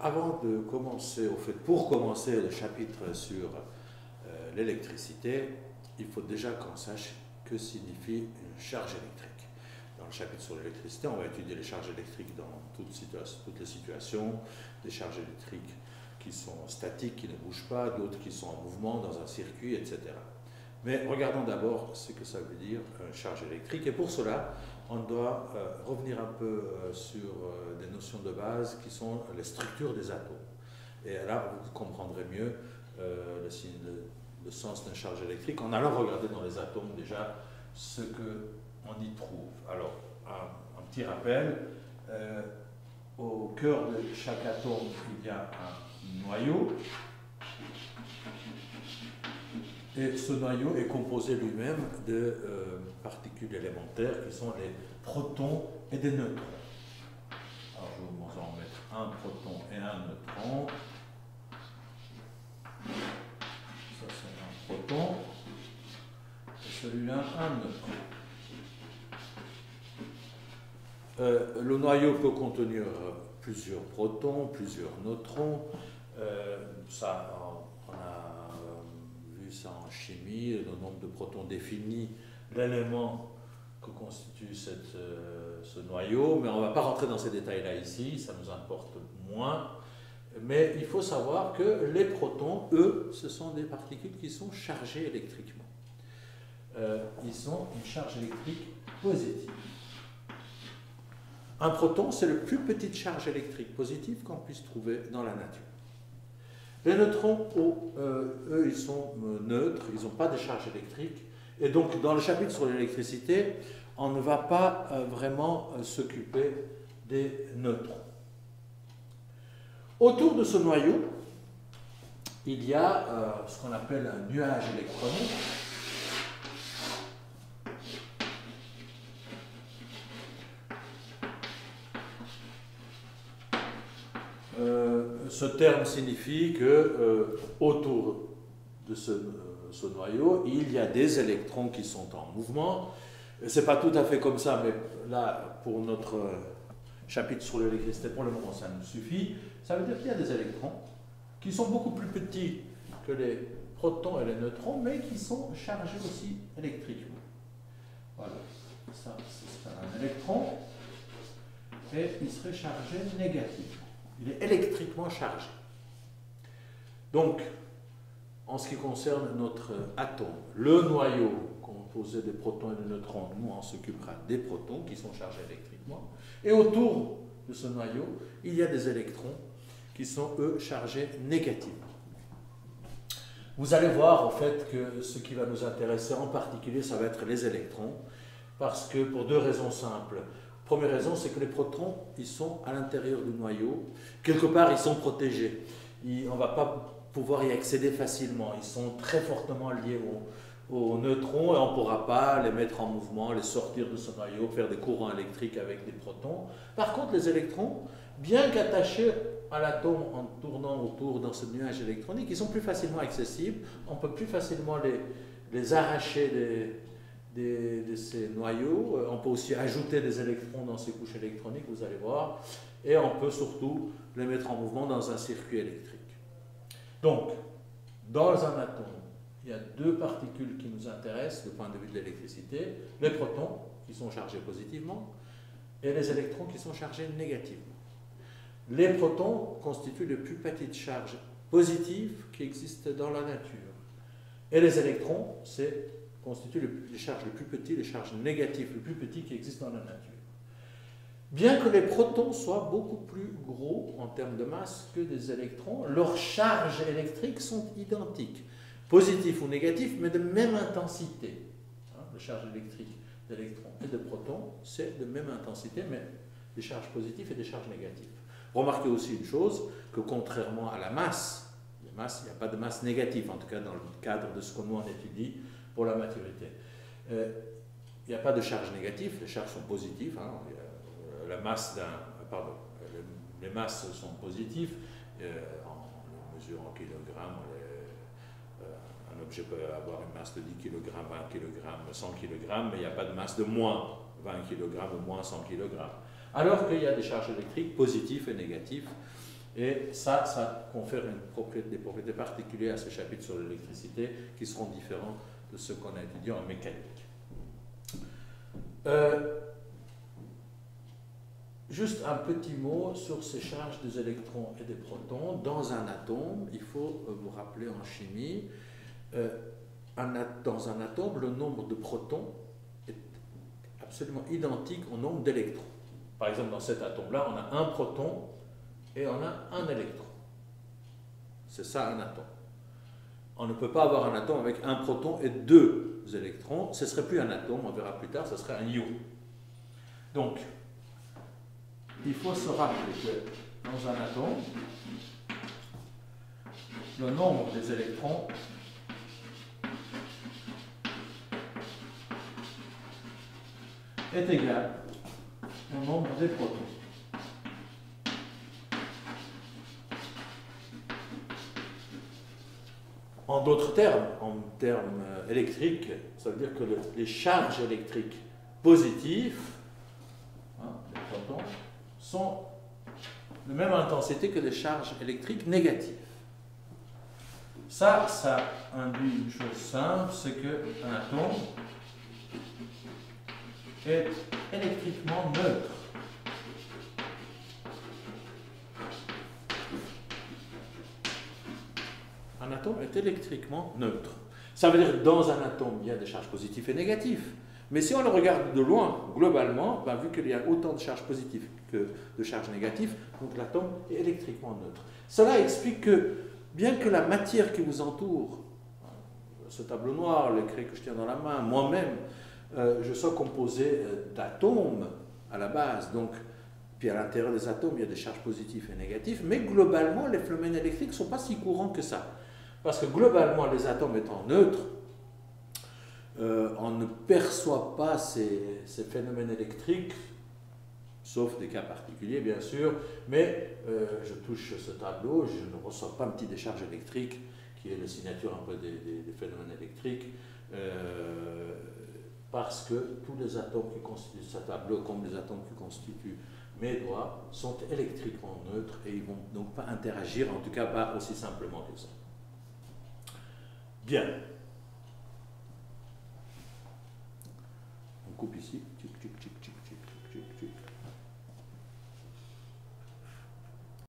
Avant de commencer, au fait, pour commencer le chapitre sur l'électricité, il faut déjà qu'on sache que signifie une charge électrique. Dans le chapitre sur l'électricité, on va étudier les charges électriques dans toutes les situations, des charges électriques qui sont statiques, qui ne bougent pas, d'autres qui sont en mouvement dans un circuit, etc. Mais regardons d'abord ce que ça veut dire charge électrique. Et pour cela, on doit revenir un peu sur des notions de base qui sont les structures des atomes. Et là, vous comprendrez mieux le sens d'une charge électrique en allant regarder dans les atomes déjà ce qu'on y trouve. Alors, un petit rappel, au cœur de chaque atome, il y a un noyau. Et ce noyau est composé lui-même de particules élémentaires qui sont les protons et des neutrons. Alors je vais vous en mettre un proton et un neutron. Ça c'est un proton. Et celui-là un neutron. Le noyau peut contenir plusieurs protons, plusieurs neutrons. Ça, on a ça en chimie, le nombre de protons définit l'élément que constitue ce noyau, mais on ne va pas rentrer dans ces détails-là ici, ça nous importe moins. Mais il faut savoir que les protons, eux, ce sont des particules qui sont chargées électriquement. Ils ont une charge électrique positive. Un proton, c'est la plus petite charge électrique positive qu'on puisse trouver dans la nature. Les neutrons, eux, ils sont neutres, ils n'ont pas de charge électrique. Et donc, dans le chapitre sur l'électricité, on ne va pas vraiment s'occuper des neutrons. Autour de ce noyau, il y a ce qu'on appelle un nuage électronique. Ce terme signifie que autour de ce noyau, il y a des électrons qui sont en mouvement. Ce n'est pas tout à fait comme ça, mais là, pour notre chapitre sur l'électricité, pour le moment, ça nous suffit. Ça veut dire qu'il y a des électrons qui sont beaucoup plus petits que les protons et les neutrons, mais qui sont chargés aussi électriquement. Voilà, ça, c'est un électron, et il serait chargé négativement. Il est électriquement chargé. Donc, en ce qui concerne notre atome, le noyau composé des protons et des neutrons, nous on s'occupera des protons qui sont chargés électriquement. Et autour de ce noyau, il y a des électrons qui sont, eux, chargés négativement. Vous allez voir, en fait, que ce qui va nous intéresser en particulier, ça va être les électrons, parce que pour deux raisons simples. Première raison, c'est que les protons, ils sont à l'intérieur du noyau. Quelque part, ils sont protégés. On ne va pas pouvoir y accéder facilement. Ils sont très fortement liés aux neutrons et on ne pourra pas les mettre en mouvement, les sortir de ce noyau, faire des courants électriques avec des protons. Par contre, les électrons, bien qu'attachés à l'atome en tournant autour dans ce nuage électronique, ils sont plus facilement accessibles. On peut plus facilement les arracher de ces noyaux. On peut aussi ajouter des électrons dans ces couches électroniques, vous allez voir, et on peut surtout les mettre en mouvement dans un circuit électrique. Donc, dans un atome, il y a deux particules qui nous intéressent du point de vue de l'électricité, les protons qui sont chargés positivement et les électrons qui sont chargés négativement. Les protons constituent les plus petites charges positives qui existent dans la nature. Et les électrons, constituent les charges les plus petites, les charges négatives les plus petites qui existent dans la nature. Bien que les protons soient beaucoup plus gros en termes de masse que des électrons, leurs charges électriques sont identiques, positives ou négatives, mais de même intensité. Les charges électriques d'électrons et de protons, c'est de même intensité, mais des charges positives et des charges négatives. Remarquez aussi une chose, que contrairement à la masse, il n'y a pas de masse négative, en tout cas dans le cadre de ce que nous on étudie pour la maturité. Il n'y a pas de charge négative, les charges sont positives. La masse les masses sont positives, on mesure en kilogrammes, un objet peut avoir une masse de 10 kg, 20 kg, 100 kg, mais il n'y a pas de masse de moins 20 kg ou moins 100 kg. Alors qu'il y a des charges électriques positives et négatives, Et ça confère des propriétés particulières à ce chapitre sur l'électricité qui seront différents de ce qu'on a étudié en mécanique. Juste un petit mot sur ces charges des électrons et des protons. Dans un atome, il faut vous rappeler en chimie, dans un atome, le nombre de protons est absolument identique au nombre d'électrons. Par exemple, dans cet atome-là, on a un proton et on a un électron. C'est ça un atome. On ne peut pas avoir un atome avec un proton et deux électrons. Ce ne serait plus un atome, on verra plus tard, ce serait un ion. Donc, il faut se rappeler que dans un atome, le nombre des électrons est égal au nombre des protons. En d'autres termes, en termes électriques, ça veut dire que les charges électriques positives, les protons, sont de même intensité que les charges électriques négatives. Ça induit une chose simple, c'est qu'un atome est électriquement neutre. Un atome est électriquement neutre. Ça veut dire que dans un atome, il y a des charges positives et négatives. Mais si on le regarde de loin, globalement, vu qu'il y a autant de charges positives que de charges négatives, donc l'atome est électriquement neutre. Cela explique que, bien que la matière qui vous entoure, ce tableau noir, le craie que je tiens dans la main, moi-même, je sois composé d'atomes à la base, donc, puis à l'intérieur des atomes, il y a des charges positives et négatives, mais globalement, les phénomènes électriques ne sont pas si courants que ça. Parce que globalement, les atomes étant neutres, on ne perçoit pas ces phénomènes électriques, sauf des cas particuliers bien sûr, mais je touche ce tableau, je ne reçois pas une petite décharge électrique, qui est la signature un peu des phénomènes électriques, parce que tous les atomes qui constituent ce tableau, comme les atomes qui constituent mes doigts, sont électriquement neutres et ils ne vont donc pas interagir, en tout cas pas aussi simplement que ça. Bien. On coupe ici. Tchic, tchic, tchic.